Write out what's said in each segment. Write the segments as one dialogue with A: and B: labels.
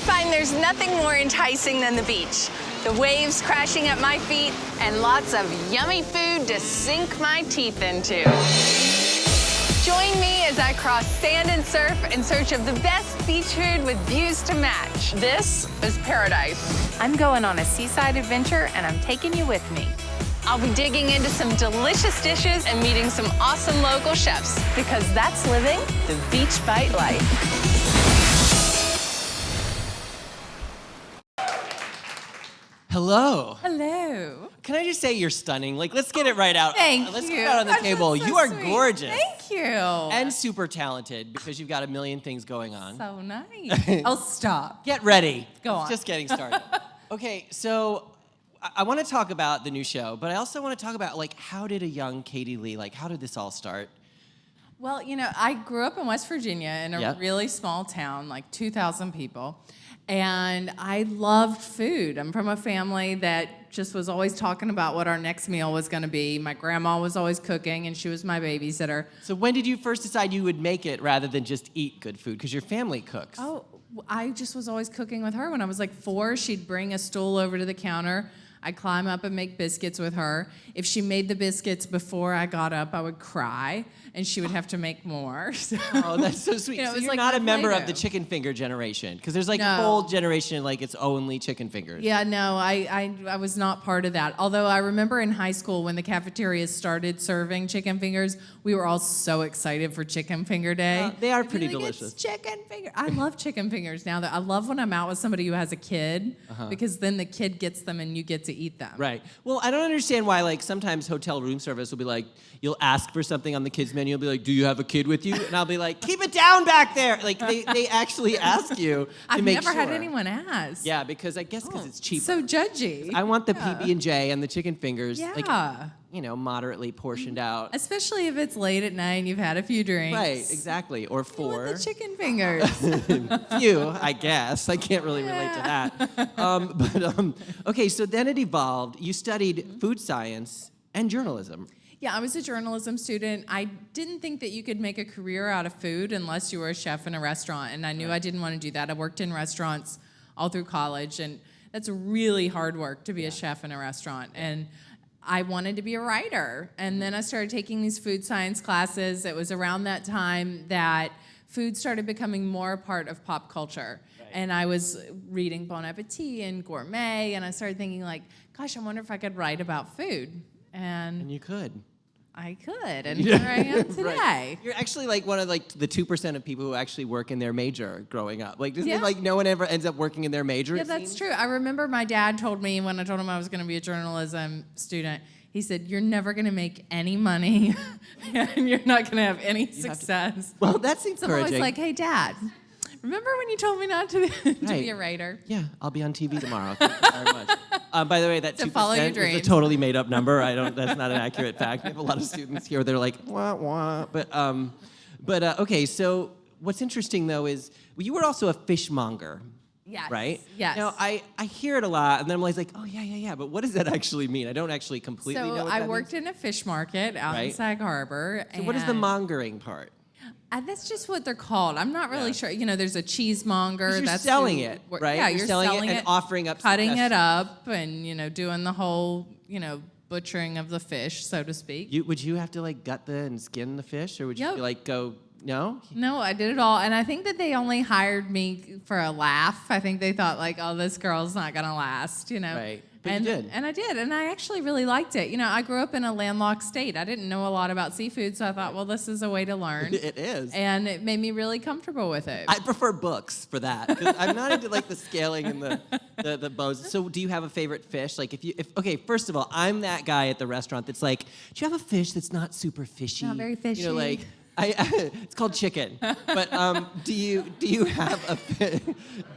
A: find there's nothing more enticing than the beach. The waves crashing at my feet and lots of yummy food to sink my teeth into. Join me as I cross sand and surf in search of the best beach food with views to match. This is paradise.
B: I'm going on a seaside adventure and I'm taking you with me.
A: I'll be digging into some delicious dishes and meeting some awesome local chefs because that's living the beach bite life.
C: Hello.
B: Hello.
C: Can I just say you're stunning? Like, let's get it right out.
B: Thank
C: Let's
B: you.
C: get it out on the
B: Gosh,
C: table.
B: that's so
C: You are
B: sweet.
C: gorgeous.
B: Thank you.
C: And super talented because you've got a million things going on.
B: So nice. I'll stop.
C: Get ready.
B: Go
C: It's
B: on.
C: just getting started. Okay, so I want to talk about the new show, but I also want to talk about, like, how did a young Katie Lee, like, how did this all start?
B: Well, you know, I grew up in West Virginia in a
C: Yep.
B: really small town, like 2,000 people. And I loved food. I'm from a family that just was always talking about what our next meal was going to be. My grandma was always cooking, and she was my babysitter.
C: So when did you first decide you would make it rather than just eat good food? Because your family cooks.
B: Oh, I just was always cooking with her. When I was like 4, she'd bring a stool over to the counter. I'd climb up and make biscuits with her. If she made the biscuits before I got up, I would cry, and she would have to make more. So,
C: Oh, that's so sweet.
B: You know, it
C: So
B: was
C: you're
B: like
C: not
B: my
C: a member of
B: Play-Doh.
C: the chicken finger generation, because there's like a
B: No.
C: whole generation like it's only chicken fingers.
B: Yeah, no, I was not part of that. Although I remember in high school when the cafeterias started serving chicken fingers, we were all so excited for Chicken Finger Day.
C: They are
B: We'd be
C: pretty
B: like,
C: delicious.
B: It's chicken finger. I love chicken fingers now. That I love when I'm out with somebody who has a kid because then the kid gets them and you get to eat them.
C: Right. Well, I don't understand why, like, sometimes hotel room service will be like, you'll ask for something on the kids' menu, you'll be like, do you have a kid with you? And I'll be like, keep it down back there. Like, they actually ask you to
B: I've
C: make
B: never
C: sure.
B: had anyone ask.
C: Yeah, because I guess because it's cheap.
B: So judgy.
C: I want the PB&J and the chicken fingers, like,
B: Yeah.
C: you know, moderately portioned out.
B: Especially if it's late at night and you've had a few drinks.
C: Right, exactly. Or
B: I want
C: four.
B: the chicken fingers.
C: Few, I guess. I can't really relate to that. Okay, so then it evolved. You studied food science and journalism.
B: Yeah, I was a journalism student. I didn't think that you could make a career out of food unless you were a chef in a restaurant, and I knew I didn't want to do that. I worked in restaurants all through college, and that's really hard work to be a chef in a restaurant. And I wanted to be a writer, and then I started taking these food science classes. It was around that time that food started becoming more a part of pop culture. And I was reading Bon Appetit and Gourmet, and I started thinking, like, gosh, I wonder if I could write about food.
C: And you could.
B: I could, and here I am today.
C: Right. You're actually like one of like the 2% of people who actually work in their major growing up. Like,
B: Yeah.
C: like no one ever ends up working in their major.
B: Yeah,
C: it
B: that's
C: seems?
B: true. I remember my dad told me when I told him I was going to be a journalism student, he said, you're never going to make any money, and you're not going to have any success.
C: Well, that's
B: So I'm
C: encouraging.
B: always like, hey, Dad, remember when you told me not to, to be a writer?
C: Yeah, I'll be on TV tomorrow. Thank you very much. By the way, that
B: To
C: 2%
B: follow your
C: is a
B: dreams.
C: totally made-up number. That's not an accurate fact. We have a lot of students here. They're like, wah, wah. But okay, so what's interesting, though, is you were also a fishmonger,
B: Yes.
C: right?
B: Yes.
C: Now, I hear it a lot, and then I'm always like, oh, yeah. But what does that actually mean? I don't actually completely know
B: So
C: what
B: I
C: that
B: worked
C: means.
B: in a fish market out in
C: Right.
B: Sag Harbor.
C: So what is the
B: and-
C: mongering part?
B: That's just what they're called. I'm not really sure. You know, there's a cheesemonger.
C: 'Cause you're
B: that's
C: selling
B: who-
C: it, right?
B: Yeah,
C: You're selling it and offering up
B: cutting it
C: suggestions.
B: up, and doing the whole butchering of the fish, so to speak.
C: Would you have to like gut and skin the fish, or would you
B: Yep.
C: be like go no?
B: No, I did it all, and I think that they only hired me for a laugh. I think they thought like, oh, this girl's not gonna last,
C: Right. But you
B: and,
C: did.
B: And I did, and I actually really liked it. I grew up in a landlocked state. I didn't know a lot about seafood, so I thought, well, this is a way to learn.
C: It is.
B: And it made me really comfortable with it.
C: I prefer books for that. 'Cause I'm not into like the scaling and the bows. So do you have a favorite fish? Like okay, first of all, I'm that guy at the restaurant that's like, do you have a fish that's not super fishy?
B: Not very fishy.
C: Like it's called chicken. But do you have a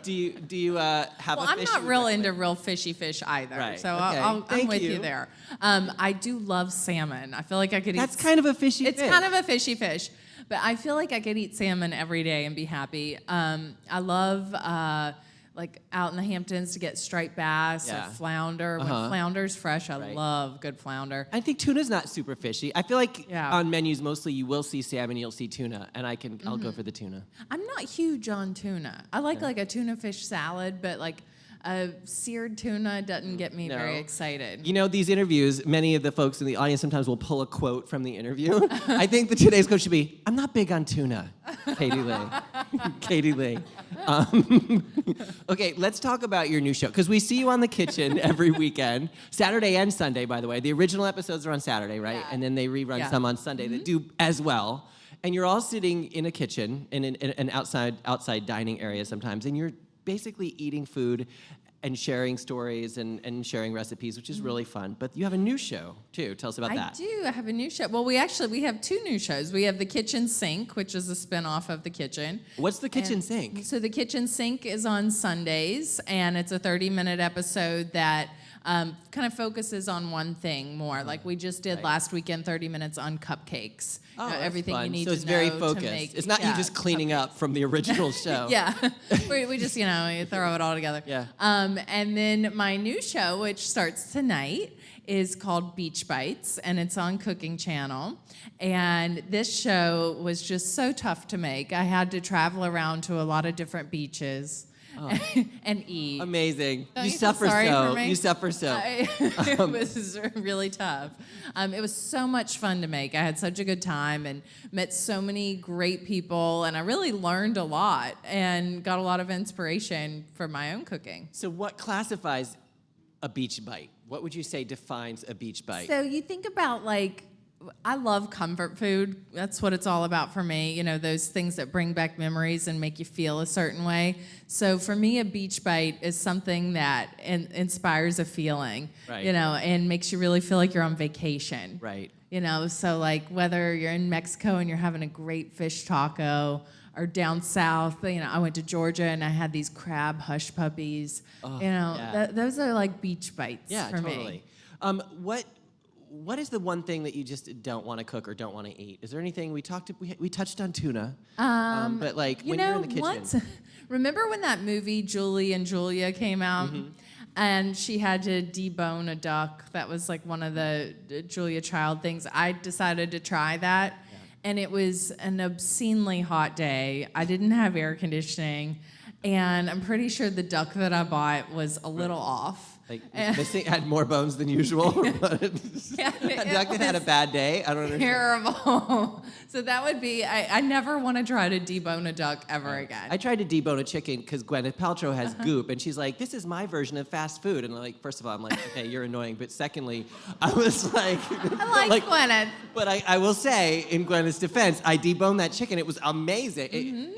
C: do you have
B: Well,
C: a
B: I'm
C: fish?
B: not
C: you
B: real
C: recommend?
B: into real fishy fish either.
C: Right,
B: So
C: okay.
B: I'm
C: Thank
B: with you
C: you.
B: there. I do love salmon. I feel like I could eat.
C: That's kind of a fishy
B: It's
C: fish.
B: kind of a fishy fish, but I feel like I could eat salmon every day and be happy. I love like out in the Hamptons to get striped bass or flounder. When flounder's fresh, I love good flounder.
C: I think tuna's not super fishy. I feel like
B: Yeah.
C: on menus mostly you will see salmon, you'll see tuna, and I'll go for the tuna.
B: I'm not huge on tuna. I like a tuna fish salad, but like a seared tuna doesn't get me very excited.
C: You know, these interviews, many of the folks in the audience sometimes will pull a quote from the interview. I think that today's quote should be, "I'm not big on tuna." Katie Lee. Katie Lee. Okay, let's talk about your new show, because we see you on The Kitchen every weekend, Saturday and Sunday, by the way. The original episodes are on Saturday, right?
B: Yeah.
C: And then they rerun some on Sunday that do as well. And you're all sitting in a kitchen, in an outside dining area sometimes, and you're basically eating food and sharing stories and sharing recipes, which is really fun. But you have a new show, too. Tell us about that.
B: I do. I have a new show. Well, we have two new shows. We have The Kitchen Sink, which is a spinoff of The Kitchen.
C: What's The Kitchen Sink?
B: So The Kitchen Sink is on Sundays, and it's a 30-minute episode that kind of focuses on one thing more. Like we just did last weekend, 30 minutes on cupcakes.
C: Oh, that's
B: everything
C: fun.
B: you need
C: so
B: to
C: it's very
B: know
C: focused.
B: to make.
C: It's not you just cleaning up from the original show.
B: Yeah, we just you throw it all together.
C: Yeah.
B: And then my new show, which starts tonight, is called Beach Bites, and it's on Cooking Channel. And this show was just so tough to make. I had to travel around to a lot of different beaches. And eat.
C: Amazing.
B: Don't
C: You
B: you feel
C: suffer
B: sorry
C: so.
B: for me?
C: You suffer so.
B: It was really tough. It was so much fun to make. I had such a good time and met so many great people, and I really learned a lot and got a lot of inspiration for my own cooking.
C: So what classifies a beach bite? What would you say defines a beach bite?
B: So you think about I love comfort food. That's what it's all about for me. You know, those things that bring back memories and make you feel a certain way. So for me, a beach bite is something that inspires a feeling,
C: Right.
B: And makes you really feel like you're on vacation.
C: Right.
B: So whether you're in Mexico and you're having a great fish taco, or down south, I went to Georgia and I had these crab hush puppies. Those are like beach bites for
C: totally.
B: me.
C: What is the one thing that you just don't want to cook or don't want to eat? Is there anything we touched on tuna? But when you're in the kitchen,
B: Once, remember when that movie Julie and Julia came out, and she had to debone a duck? That was like one of the Julia Child things. I decided to try that, and it was an obscenely hot day. I didn't have air conditioning, and I'm pretty sure the duck that I bought was a little off.
C: This thing had more bones than usual. A duck that had a bad day. I don't understand.
B: Terrible. So that would be, I never want to try to debone a duck ever again.
C: I tried to debone a chicken because Gwyneth Paltrow has goop, and she's like, "This is my version of fast food." And first of all, I'm like, "Okay, you're annoying." But secondly, I was like,
B: I like Gwyneth.
C: But I will say, in Gwyneth's defense, I deboned that chicken. It was amazing.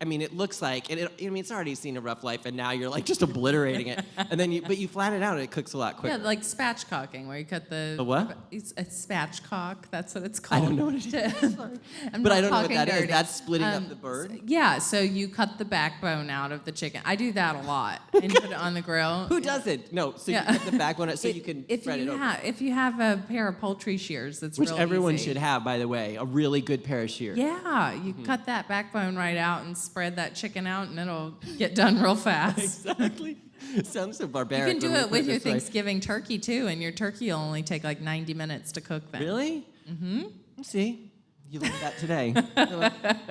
C: It looks like, it's already seen a rough life, and now you're just obliterating it. And then you flatten it out, and it cooks a lot quicker.
B: Yeah, like spatchcocking, where you cut the
C: what?
B: It's a spatchcock. That's what it's called.
C: I don't know what it is.
B: But
C: I don't know what that is. That's splitting up the bird?
B: Yeah, so you cut the backbone out of the chicken. I do that a lot and put it on the grill.
C: Who doesn't? No, so you cut the backbone out so you can spread it over.
B: If you have a pair of poultry shears, that's
C: Which
B: real
C: everyone
B: easy.
C: should have, by the way, a really good pair of shears.
B: Yeah, you cut that backbone right out and spread that chicken out, and it'll get done real fast.
C: Exactly. Sounds so barbaric.
B: You can do
C: when we
B: it
C: put
B: with your
C: this way.
B: Thanksgiving turkey, too, and your turkey will only take 90 minutes to cook then.
C: Really? Mm-hmm. See? You learned that today.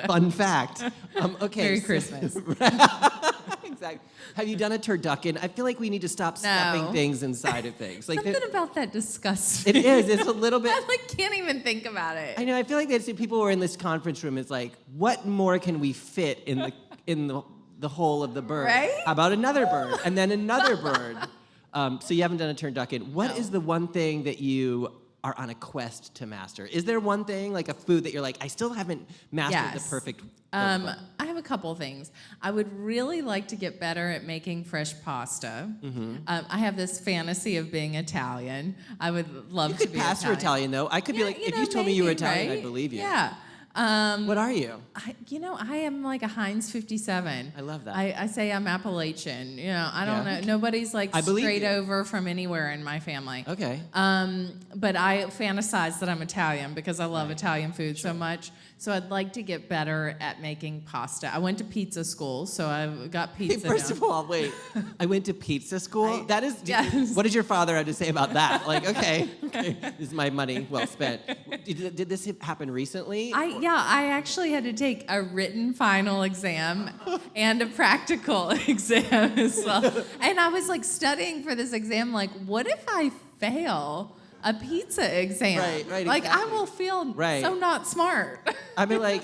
C: Fun fact. Okay.
B: Merry Christmas.
C: Exactly. Have you done a turducken? I feel like we need to stop stuffing things inside of things.
B: Something about that disgusts me.
C: It is. It's a little bit.
B: I can't even think about it.
C: I know. I feel like people who are in this conference room is what more can we fit in the hole of the bird?
B: Right?
C: How about another bird and then another bird? So you haven't done a turducken. What is the one thing that you are on a quest to master? Is there one thing, like a food that you're I still haven't mastered the perfect
B: I have a couple things. I would really like to get better at making fresh pasta. Mm-hmm. I have this fantasy of being Italian. I would love
C: You
B: to
C: could
B: be
C: pass for Italian, though. I could be if you told me you were Italian,
B: right?
C: I'd believe you.
B: Yeah.
C: What are you?
B: I am a Heinz 57.
C: I love that.
B: I say I'm Appalachian. I don't know. Nobody's
C: I believe
B: straight
C: you.
B: over from anywhere in my family.
C: Okay.
B: But I fantasize that I'm Italian because I love Italian food so much. So I'd like to get better at making pasta. I went to pizza school, so I've got
C: Hey,
B: pizza
C: first
B: now.
C: of all, wait. I went to pizza school? That is,
B: yes.
C: what did your father have to say about that? Like, okay, this is my money well spent. Did this happen recently?
B: I actually had to take a written final exam and a practical exam as well. And I was like studying for this exam, like, what if I fail a pizza exam?
C: Right,
B: Like,
C: exactly.
B: I will feel
C: Right.
B: so not smart.
C: I mean, like,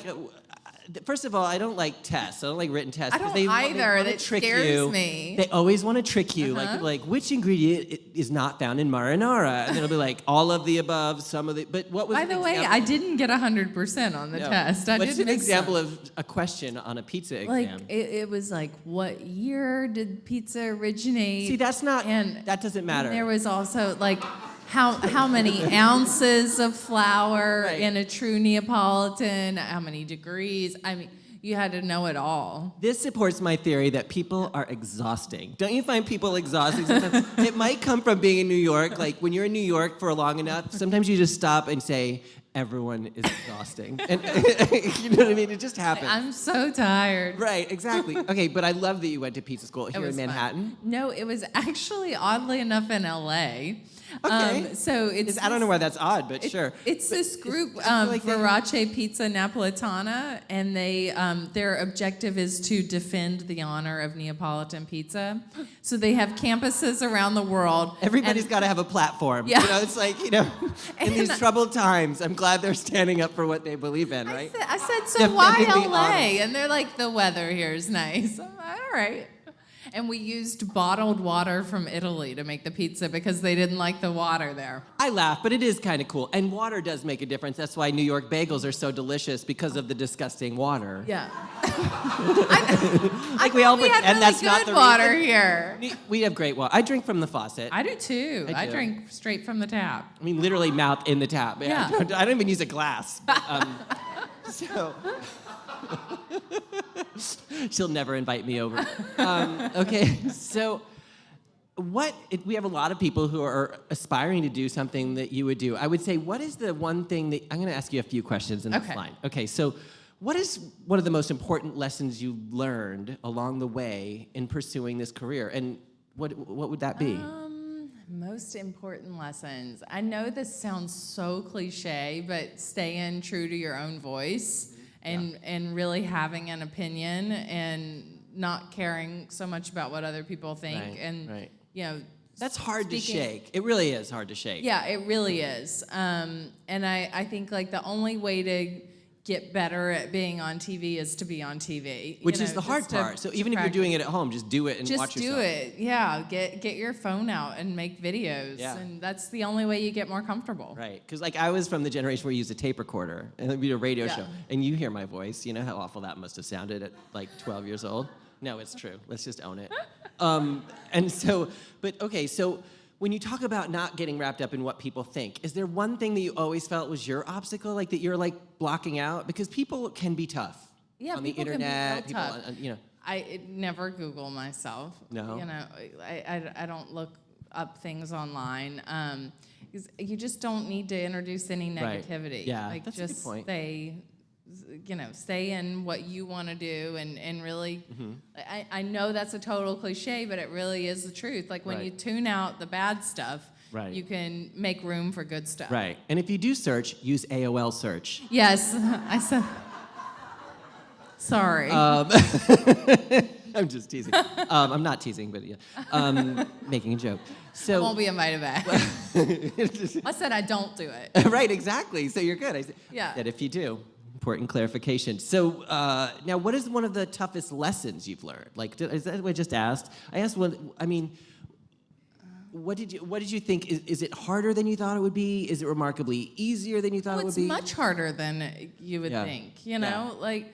C: first of all, I don't like tests. I don't like written tests.
B: I
C: 'cause
B: don't
C: wanna
B: either. That
C: trick
B: scares
C: you.
B: me.
C: They always want to trick you. Like, which ingredient is not found in marinara? And it'll be like, all of the above, some of the, but what was
B: By
C: an
B: the way,
C: example?
B: I didn't get 100% on the
C: No.
B: test. I
C: What's
B: did
C: an
B: miss
C: example
B: some.
C: of a question on a pizza
B: Like,
C: exam?
B: it was like, what year did pizza originate?
C: See, that's not,
B: And
C: that doesn't matter.
B: And there was also like how many ounces of flour
C: Right.
B: in a true Neapolitan, how many degrees. I mean, you had to know it all.
C: This supports my theory that people are exhausting. Don't you find people exhausting sometimes? It might come from being in New York. Like when you're in New York for long enough, sometimes you just stop and say, everyone is exhausting. And you know what I mean? It just happens.
B: I'm so tired.
C: Right, exactly. Okay, but I love that you went to pizza school
B: It
C: here in
B: was fun.
C: Manhattan.
B: No, it was actually oddly enough in LA.
C: Okay.
B: So it's
C: I don't know why that's odd, but sure.
B: It's this group,
C: I feel like they-
B: Verace Pizza Napolitana, and they their objective is to defend the honor of Neapolitan pizza. So they have campuses around the world.
C: Everybody's
B: and-
C: got to have a platform.
B: Yeah.
C: You know, it's like, in these troubled times, I'm glad they're standing up for what they believe in, right?
B: I said, so why
C: Defending the
B: LA?
C: honor.
B: And they're like, the weather here is nice. I'm like, all right. And we used bottled water from Italy to make the pizza because they didn't like the water there.
C: I laugh, but it is kind of cool. And water does make a difference. That's why New York bagels are so delicious, because of the disgusting water.
B: Yeah.
C: Like we all
B: we had
C: pretend
B: really
C: that's
B: good
C: not the
B: water
C: reason.
B: here.
C: We have great water. I drink from the faucet.
B: I do too.
C: I
B: I
C: do.
B: drink straight from the tap.
C: I mean, literally mouth in the tap.
B: Yeah.
C: I don't even use a glass. But, so she'll never invite me over. Okay, so we have a lot of people who are aspiring to do something that you would do. I would say, what is the one thing that, I'm going to ask you a few questions in this
B: Okay.
C: line. Okay, so what is one of the most important lessons you learned along the way in pursuing this career? And what would that be?
B: Most important lessons. I know this sounds so cliche, but staying true to your own voice and really having an opinion and not caring so much about what other people think.
C: Right,
B: and
C: right.
B: you know,
C: That's hard to
B: speaking-
C: shake. It really is hard to shake.
B: Yeah, it really is. And I think like the only way to get better at being on TV is to be on TV.
C: Which is the hard part. So even if you're doing it at home, just do it and watch
B: just
C: yourself.
B: do it. Yeah, get your phone out and make videos.
C: Yeah.
B: And that's the only way you get more comfortable.
C: Right, because like I was from the generation where you used a tape recorder and it'd be a radio
B: Yeah.
C: show, and you hear my voice. You know how awful that must have sounded at like 12 years old. No, it's true. Let's just own it. And so, but okay, so when you talk about not getting wrapped up in what people think, is there one thing that you always felt was your obstacle, like that you're like blocking out? Because people can be tough.
B: Yeah,
C: on the
B: people can be
C: internet,
B: real
C: people,
B: tough.
C: you know.
B: I never Google myself.
C: No?
B: You know, I don't look up things online. 'Cause you just don't need to introduce any
C: Right.
B: negativity.
C: Yeah,
B: Like
C: that's a good
B: just
C: point.
B: stay in what you want to do and really
C: Mm-hmm.
B: I know that's a total cliche, but it really is the truth. Like when
C: Right.
B: you tune out the bad stuff,
C: Right.
B: you can make room for good stuff.
C: Right, and if you do search, use AOL search.
B: Yes, I said. Sorry.
C: I'm just teasing. I'm not teasing, but yeah, making a joke. So
B: Won't be invited back. I said I don't do it.
C: right, exactly. So you're good. I said
B: Yeah.
C: that if you do. Important clarification. So now, what is one of the toughest lessons you've learned? Like, is that what I just asked? I asked one. I mean, what did you think? Is it harder than you thought it would be? Is it remarkably easier than you thought
B: Oh,
C: it would
B: it's
C: be?
B: much harder than you would
C: Yeah.
B: think. You know, like.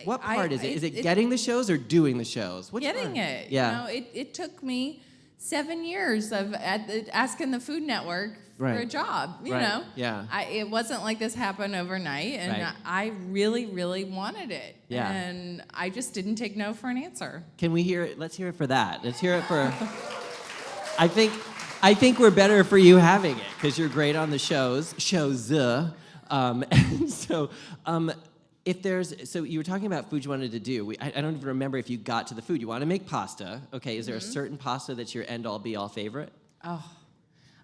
C: What part is it? Is it getting the shows or doing the shows? Which
B: getting
C: part?
B: it?
C: Yeah.
B: You know, it took me 7 years of asking the Food Network for a
C: Right.
B: job. You
C: Right.
B: know.
C: Yeah.
B: It wasn't like this happened overnight, and
C: Right.
B: I really, really wanted it.
C: Yeah.
B: And I just didn't take no for an answer.
C: Can we hear it? Let's hear it for that. Let's hear it for. I think we're better for you having it because you're great on the shows. And so, if there's, so you were talking about food you wanted to do. I don't even remember if you got to the food. You want to make pasta. Okay, is there a certain pasta that's your end-all, be-all favorite?
B: Oh,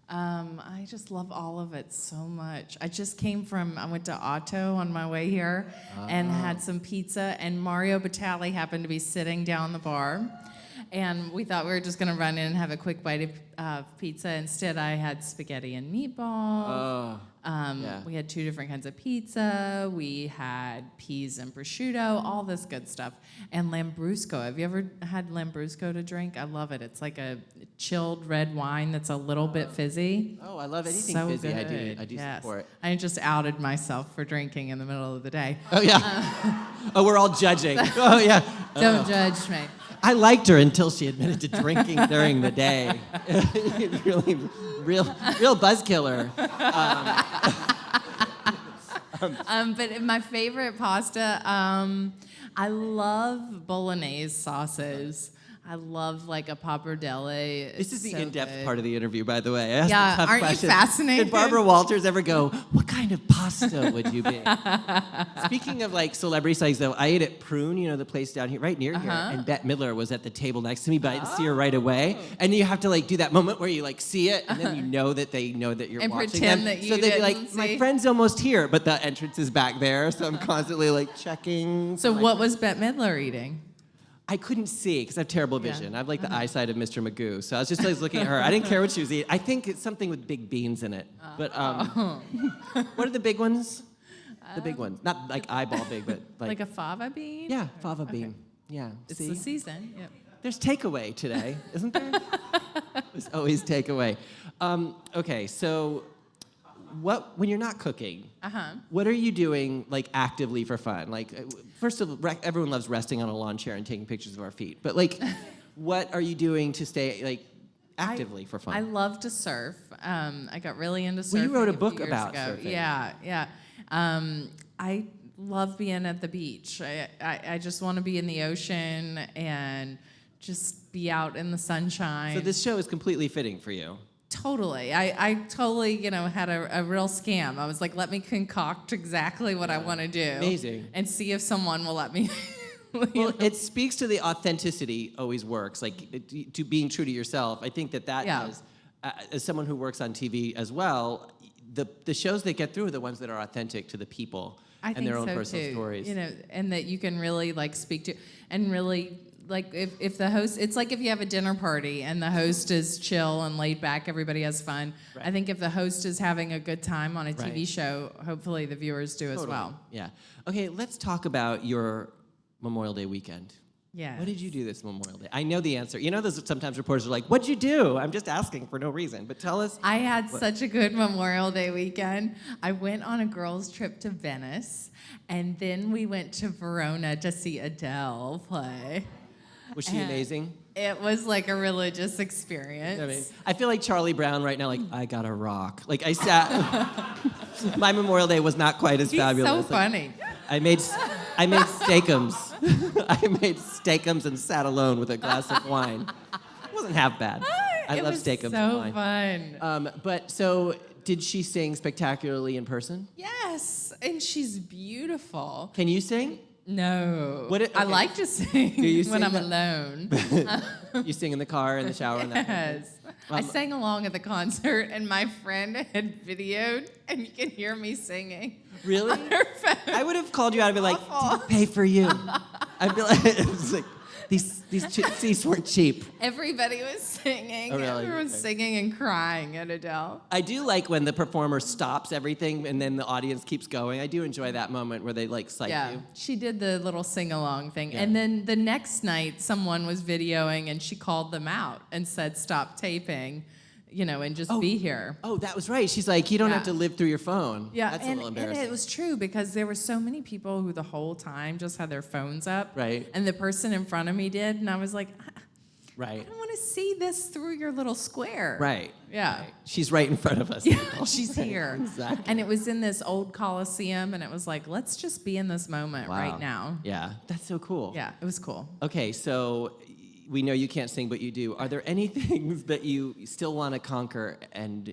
B: I just love all of it so much. I went to Otto on my way here and had some pizza, and Mario Batali happened to be sitting down the bar. And we thought we were just going to run in and have a quick bite of pizza. Instead, I had spaghetti and meatballs. We had 2 different kinds of pizza. We had peas and prosciutto, all this good stuff. And Lambrusco. Have you ever had Lambrusco to drink? I love it. It's like a chilled red wine that's a little bit fizzy.
C: Oh, I love anything
B: So
C: fizzy.
B: good.
C: I do
B: Yes.
C: support.
B: I just outed myself for drinking in the middle of the day.
C: Oh, yeah. Oh, we're all judging. Oh, yeah.
B: Don't judge me.
C: I liked her until she admitted to drinking during the day. Really, real buzz killer.
B: But my favorite pasta, I love bolognese sauces. I love like a pappardelle.
C: This is the
B: so
C: in-depth
B: good.
C: part of the interview, by the way. I asked
B: Yeah,
C: the tough
B: aren't you
C: questions.
B: fascinated?
C: Did Barbara Walters ever go, what kind of pasta would you be? Speaking of like celebrity sites, though, I ate at Prune, the place down here, right near here, and Bette Midler was at the table next to me, but I didn't see her right away. And you have to like do that moment where you like see it, and then you know that they know that you're
B: And
C: watching
B: pretend
C: them.
B: that you
C: so they'd be like,
B: didn't
C: my
B: see.
C: friend's almost here, but the entrance is back there, so I'm constantly like checking.
B: So
C: like,
B: what was Bette Midler eating?
C: I couldn't see because I have terrible vision. I have like the eyesight of Mr. Magoo. So I was just like looking at her. I didn't care what she was eating. I think it's something with big beans in it. But what are the big ones? The big ones. Not like eyeball big, but
B: Like a fava bean?
C: yeah, fava bean. Yeah.
B: It's
C: See?
B: the season. Yep.
C: There's takeaway today, isn't there? There's always takeaway. Okay, so when you're not cooking, what are you doing like actively for fun? Like, first of all, everyone loves resting on a lawn chair and taking pictures of our feet. But like, what are you doing to stay like actively for fun?
B: I love to surf. I got really into surfing.
C: Well, you wrote a
B: few
C: book
B: years
C: about
B: ago.
C: surfing.
B: Yeah. I love being at the beach. I just want to be in the ocean and just be out in the sunshine.
C: So this show is completely fitting for you.
B: Totally. I totally, had a real scam. I was like, let me concoct exactly what I want to do.
C: Amazing.
B: And see if someone will let me.
C: Well, it speaks to the authenticity always works, like to being true to yourself. I think that
B: Yeah.
C: has, as someone who works on TV as well, the shows that get through are the ones that are authentic to the people and their own personal stories.
B: And that you can really like speak to and really like if the host, it's like if you have a dinner party and the host is chill and laid back, everybody has fun.
C: Right.
B: I think if the host is having a good time on a TV
C: Right.
B: show, hopefully the viewers do as well.
C: Yeah. Okay, let's talk about your Memorial Day weekend.
B: Yeah.
C: What did you do this Memorial Day? I know the answer. There's sometimes reporters are like, what'd you do? I'm just asking for no reason, but tell us.
B: I had such a good Memorial Day weekend. I went on a girls' trip to Venice, and then we went to Verona to see Adele play.
C: Was she amazing?
B: It was like a religious experience.
C: I feel like Charlie Brown right now, like, I gotta rock. Like, I sat, my Memorial Day was not quite as
B: He's
C: fabulous.
B: so
C: Like,
B: funny.
C: I made steakums. I made steakums and sat alone with a glass of wine. It wasn't half bad. I love steakums and
B: so
C: wine.
B: fun.
C: But so, did she sing spectacularly in person?
B: Yes, and she's beautiful.
C: Can you sing?
B: No,
C: I
B: I like to sing
C: you
B: when
C: sing
B: I'm
C: that?
B: alone.
C: You sing in the car, in the shower, and that.
B: Yes. I sang along at the concert, and my friend had videoed, and you can hear me singing.
C: Really?
B: On her phone.
C: I would have called you out and be like,
B: Awful.
C: did it pay for you? I'd be like, it's like these seats weren't cheap.
B: Everybody was singing.
C: Oh, really?
B: Everyone was
C: Okay.
B: singing and crying at Adele.
C: I do like when the performer stops everything and then the audience keeps going. I do enjoy that moment where they like psych
B: Yeah,
C: you.
B: she did the little sing-along thing.
C: Yeah.
B: And then the next night, someone was videoing, and she called them out and said, stop taping, and just be here.
C: Oh, that was right. She's like, you don't
B: Yeah.
C: have to live through your phone.
B: Yeah,
C: That's a
B: and
C: little embarrassing.
B: it was true because there were so many people who the whole time just had their phones up.
C: Right.
B: And the person in front of me did, and I was like,
C: Right.
B: I don't want to see this through your little square.
C: Right.
B: Yeah.
C: Right. She's right in front of us.
B: Yeah, she's here.
C: Exactly.
B: And it was in this old Coliseum, and it was like, let's just be in this moment
C: Wow.
B: right now.
C: Yeah. That's so cool.
B: Yeah, it was cool.
C: Okay, so we know you can't sing, but you do. Are there any things that you still want to conquer and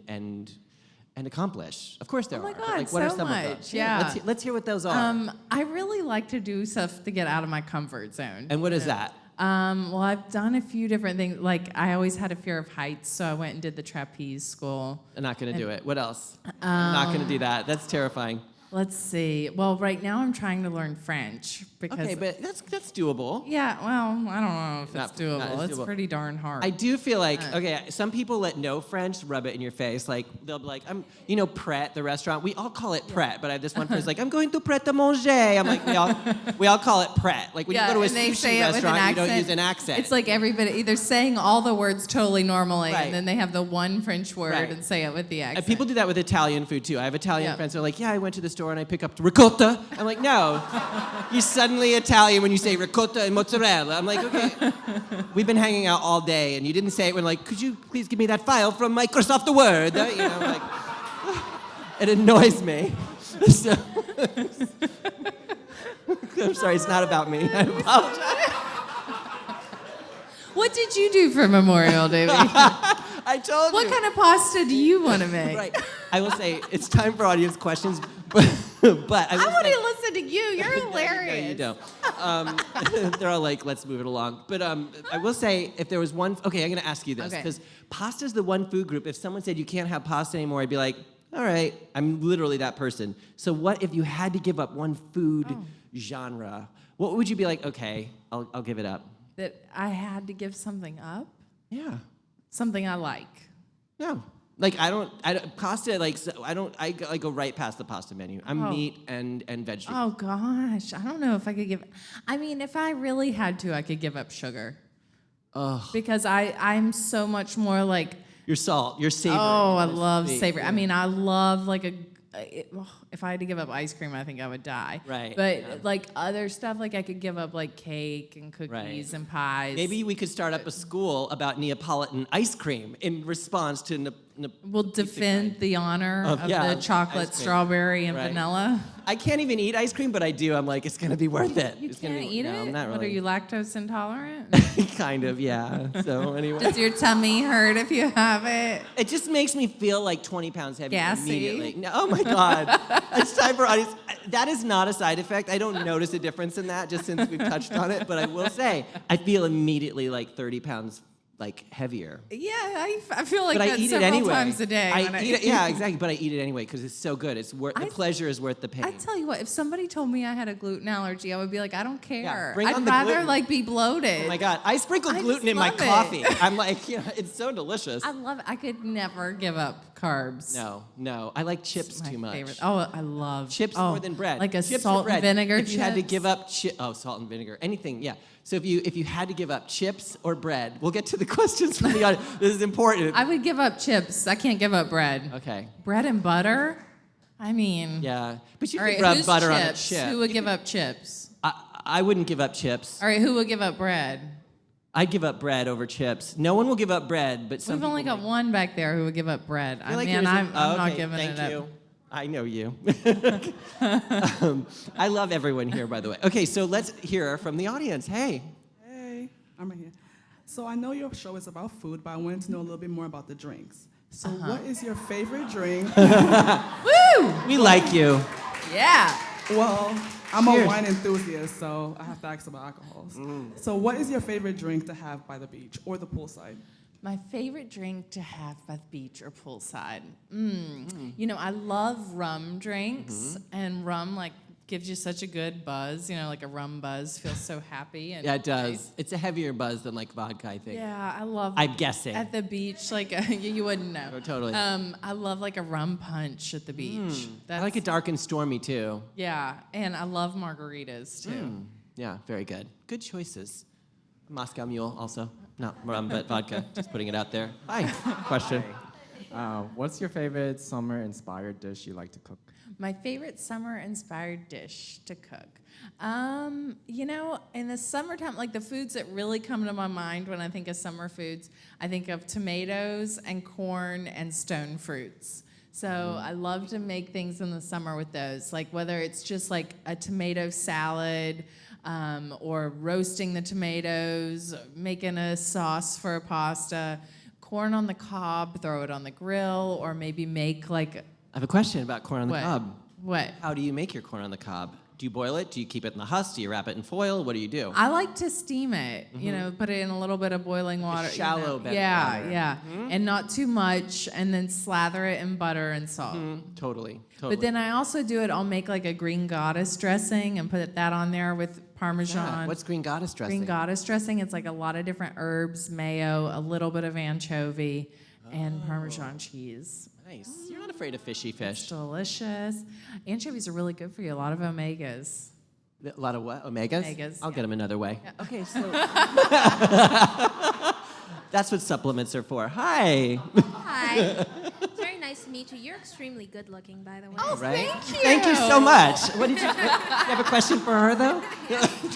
C: and accomplish? Of course there
B: Oh my
C: are. but,
B: God,
C: like, what are
B: so
C: some of
B: much,
C: those?
B: yeah.
C: Let's hear what those are.
B: I really like to do stuff to get out of my comfort zone.
C: And what is that?
B: Well, I've done a few different things. Like, I always had a fear of heights, so I went and did the trapeze school.
C: I'm not going to do it. What else? I'm not going to do that. That's terrifying.
B: Let's see. Well, right now I'm trying to learn French because.
C: Okay, but that's doable.
B: Yeah, well, I don't know if it's
C: Not as
B: doable. It's
C: doable.
B: pretty darn hard.
C: I do feel like, okay, some people that know French rub it in your face. Like, they'll be like, Pret, the restaurant. We all call it Pret, but I have this one person's like, I'm going to Pret a manger. I'm like, we all call it Pret. Like, when you go to a
B: and they
C: sushi
B: say it with an
C: restaurant, you
B: accent.
C: don't use an accent.
B: It's like everybody, they're saying all the words totally normally,
C: Right.
B: and then they have the one French word
C: Right.
B: and say it with the accent.
C: And people do that with Italian food, too. I have Italian
B: Yeah.
C: friends who are like, I went to the store and I pick up ricotta. I'm like, no. You're suddenly Italian when you say ricotta and mozzarella. I'm like, okay. We've been hanging out all day, and you didn't say it when, like, could you please give me that file from Microsoft Word? Like, it annoys me. So, I'm sorry, it's not about me. I apologize.
B: What did you do for Memorial Day weekend?
C: I told
B: What
C: you.
B: kind of pasta do you want to make?
C: Right. I will say, it's time for audience questions, but I
B: I
C: will
B: want
C: say,
B: to listen to you. You're hilarious.
C: No, you don't. They're all like, let's move it along. But I will say, if there was one, okay, I'm going to ask you this.
B: Okay.
C: Because pasta's the one food group. If someone said you can't have pasta anymore, I'd be like, all right, I'm literally that person. So what if you had to give up one food genre? What would you be like, okay, I'll give it up?
B: That I had to give something up?
C: Yeah.
B: Something I like.
C: No. Like, I don't pasta, like, I go right past the pasta menu. I'm meat and vegetable.
B: Oh, gosh. I don't know if I could give... I mean, if I really had to, I could give up sugar.
C: Ugh.
B: Because I'm so much more like...
C: Your salt, your savory.
B: Oh, I love
C: sweet.
B: savory. I mean, I love like if I had to give up ice cream, I think I would die.
C: Right,
B: But
C: yeah.
B: like other stuff, like I could give up like cake and cookies
C: Right.
B: and pies.
C: Maybe we could start up a school about Neapolitan ice cream in response to
B: we'll defend the honor of
C: yeah,
B: the chocolate,
C: ice cream.
B: strawberry, and
C: Right.
B: vanilla.
C: I can't even eat ice cream, but I do. I'm like, it's gonna be worth it.
B: You
C: It's gonna
B: can't
C: be,
B: eat
C: no,
B: it?
C: Not really.
B: What, are you lactose intolerant?
C: Kind of, yeah. So anyway,
B: Does your tummy hurt if you have it?
C: it just makes me feel like 20 pounds heavier
B: Gassy?
C: immediately. No, oh my God. It's time for audience. That is not a side effect. I don't notice a difference in that just since we've touched on it, but I will say, I feel immediately like 30 pounds like heavier.
B: Yeah, I feel like
C: But I
B: that
C: eat it
B: several
C: anyway.
B: times a day. when
C: I eat it, yeah, exactly. But I eat it anyway because it's so good. It's worth the pleasure is worth the pain.
B: I tell you what, if somebody told me I had a gluten allergy, I would be like, I don't care.
C: bring
B: I'd
C: on the
B: rather
C: gluten.
B: like be bloated.
C: Oh my God, I sprinkle
B: I
C: gluten
B: just
C: in my
B: love it.
C: coffee. I'm like, it's so delicious.
B: I love it. I could never give up carbs.
C: No, I like chips
B: It's my
C: too much.
B: favorite. Oh, I love
C: Chips
B: oh,
C: more than bread.
B: Like a
C: Chips or
B: salt and
C: bread.
B: vinegar
C: If you had to
B: chips.
C: give up salt and vinegar, anything, yeah. So if you had to give up chips or bread, we'll get to the questions from the audience. This is important.
B: I would give up chips. I can't give up bread.
C: Okay.
B: Bread and butter? I mean.
C: Yeah, but you
B: All
C: could
B: right,
C: rub
B: who's
C: butter
B: chips?
C: on a chip.
B: Who would give up chips?
C: I wouldn't give up chips.
B: All right, who would give up bread?
C: I'd give up bread over chips. No one will give up bread, but some
B: We've only
C: people
B: got one back there who would give up bread.
C: I feel like
B: I'm
C: there's
B: not
C: okay,
B: giving
C: thank
B: it
C: you.
B: up.
C: I know you. I love everyone here, by the way. Okay, so let's hear from the audience. Hey.
D: Hey, I'm right here. So I know your show is about food, but I wanted to know a little bit more about the drinks. So what is your favorite drink?
B: Woo!
C: We like you.
B: Yeah.
D: Well, I'm
C: Cheers.
D: a wine enthusiast, so I have to ask about alcohols. So what is your favorite drink to have by the beach or the poolside?
B: My favorite drink to have by the beach or poolside. You know, I love rum drinks, and rum like gives you such a good buzz. You know, like a rum buzz feels so happy. And
C: Yeah, it does.
B: nice.
C: It's a heavier buzz than like vodka, I think.
B: Yeah, I love.
C: I'm guessing.
B: At the beach, like you wouldn't know.
C: Oh, totally.
B: I love like a rum punch at the beach.
C: I like it dark and stormy too.
B: Yeah, and I love margaritas too.
C: Yeah, very good. Good choices. Moscow Mule also. Not rum, but vodka. Just putting it out there. Hi. Question.
E: What's your favorite summer-inspired dish you like to cook?
B: My favorite summer-inspired dish to cook. You know, in the summertime, like the foods that really come to my mind when I think of summer foods, I think of tomatoes and corn and stone fruits. So I love to make things in the summer with those, like whether it's just like a tomato salad, or roasting the tomatoes, making a sauce for a pasta. corn on the cob, throw it on the grill, or maybe make like
C: I have a question about corn on the
B: what?
C: cob.
B: What?
C: How do you make your corn on the cob? Do you boil it? Do you keep it in the husk? Do you wrap it in foil? What do you do?
B: I like to steam it, you know, put it in a little bit of boiling water.
C: shallow bed of
B: Yeah,
C: water.
B: yeah. And not too much, and then slather it in butter and salt.
C: Totally.
B: But then I also do it, I'll make like a green goddess dressing and put that on there with Parmesan.
C: Yeah. What's green goddess dressing?
B: Green goddess dressing? It's like a lot of different herbs, mayo, a little bit of anchovy, and Parmesan cheese.
C: Nice. You're not afraid of fishy fish.
B: Delicious. Anchovies are really good for you, a lot of omegas.
C: A lot of what? Omegas?
B: Omegas,
C: I'll
B: yeah.
C: get them another way. Okay, so that's what supplements are for. Hi.
F: Hi. It's very nice to meet you. You're extremely good looking, by the way.
B: Oh,
C: Right?
B: thank you.
C: Thank you so much. What did you have a question for her though?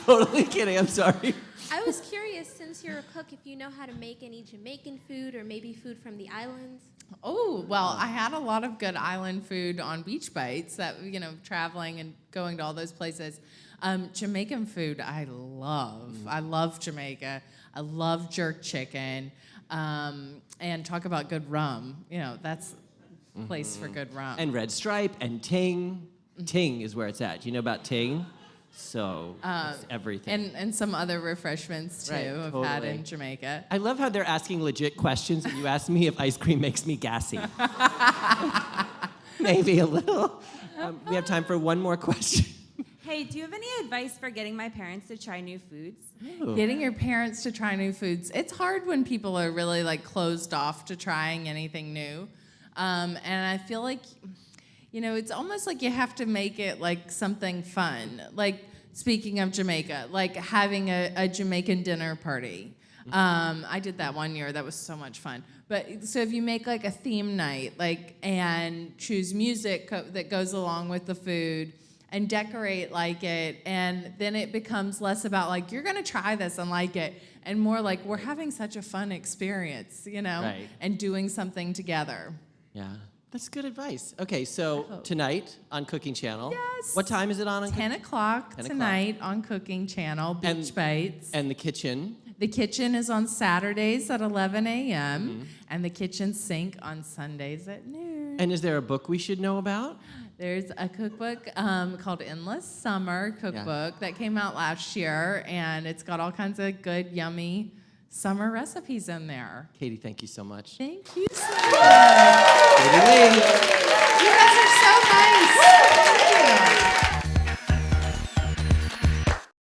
C: Totally kidding. I'm sorry.
F: I was curious, since you're a cook, if you know how to make any Jamaican food or maybe food from the islands.
B: Oh, well, I had a lot of good island food on Beach Bites that, you know, traveling and going to all those places. Jamaican food, I love. I love Jamaica. I love jerk chicken. And talk about good rum. You know, that's a place for good rum.
C: And Red Stripe and Ting. Ting is where it's at. Do you know about Ting? So it's everything.
B: and some other refreshments, too,
C: Right,
B: I've had
C: totally.
B: in Jamaica.
C: I love how they're asking legit questions and you ask me if ice cream makes me gassy. Maybe a little. We have time for one more question.
G: Hey, do you have any advice for getting my parents to try new foods?
B: Getting your parents to try new foods. It's hard when people are really like closed off to trying anything new. And I feel like, you know, it's almost like you have to make it like something fun. Like, speaking of Jamaica, like having a Jamaican dinner party. I did that one year. That was so much fun. But so if you make like a theme night, like, and choose music that goes along with the food, and decorate like it, and then it becomes less about like, you're gonna try this and like it, and more like, we're having such a fun experience, you know,
C: Right.
B: and doing something together.
C: Yeah, that's good advice. Okay, so tonight on Cooking Channel.
B: Yes.
C: What time is it on?
B: 10 o'clock
C: 10 o'clock.
B: tonight on Cooking Channel, Beach Bites.
C: And the kitchen.
B: The kitchen is on Saturdays at 11 a.m., and the kitchen sink on Sundays at noon.
C: And is there a book we should know about?
B: There's a cookbook called Endless Summer Cookbook that came out last year, and it's got all kinds of good, yummy summer recipes in there.
C: Katie, thank you so much.
B: Thank you so much.